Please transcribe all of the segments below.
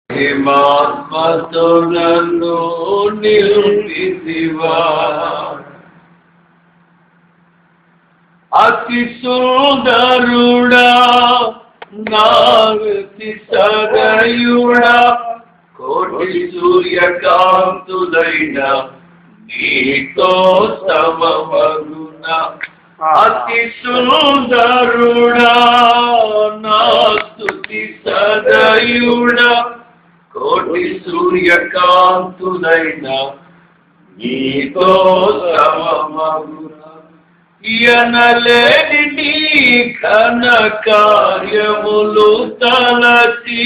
ప్రేమాత్మతో నన్ను నిలిపితివా, అతి సుందరుడా నాగతి సదయుడా, కోటి సూర్యకాంతులైన నీతో సమమగునా. అతి సుందరుడా నా స్తుతి సదయుడా, కోటి సూర్యకాంతులైన నీతో సమమగునా. ఎనలేని నీ ఘన కార్యములు తలచి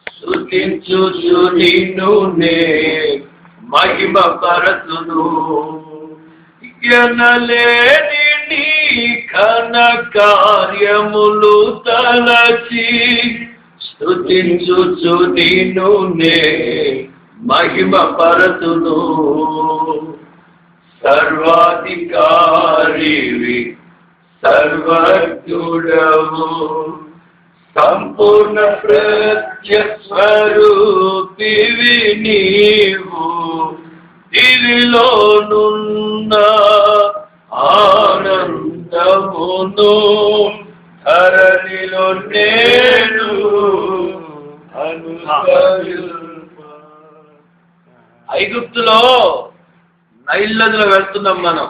స్తుతించుచు నిన్ను నే మహిమ పరతును. ఎనలేని నీ ఘన కార్యములు తలచి స్తుతించుచు నిన్ను నే మహిమ పరతును. సర్వాధికారివి సర్వజ్ఞుడవు, సంపూర్ణ ప్రత్యస్వరూపివి నీవు. దివిలోనున్న ఆనందమును ధరణిలో నేను ఐగుప్తులో నైల్ నదిలో వెళ్తున్నాం మనం.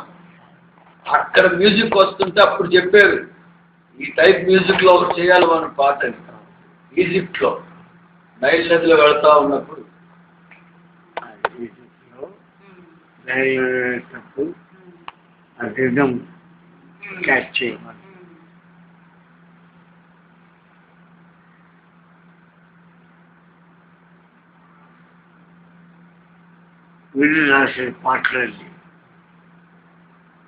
అక్కడ మ్యూజిక్ వస్తుంటే అప్పుడు చెప్పారు ఈ టైప్ మ్యూజిక్ లో ఒకటి చేయాలి మనం పాట. ఈజిప్ట్ లో నైల్ నదిలో వెళ్తా ఉన్నప్పుడు క్యాచ్ చేయమని వీళ్ళు రాసే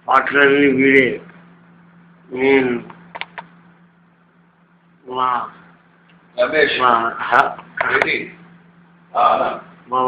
పాటలన్నీ వీడే. నేను రమేష్ మా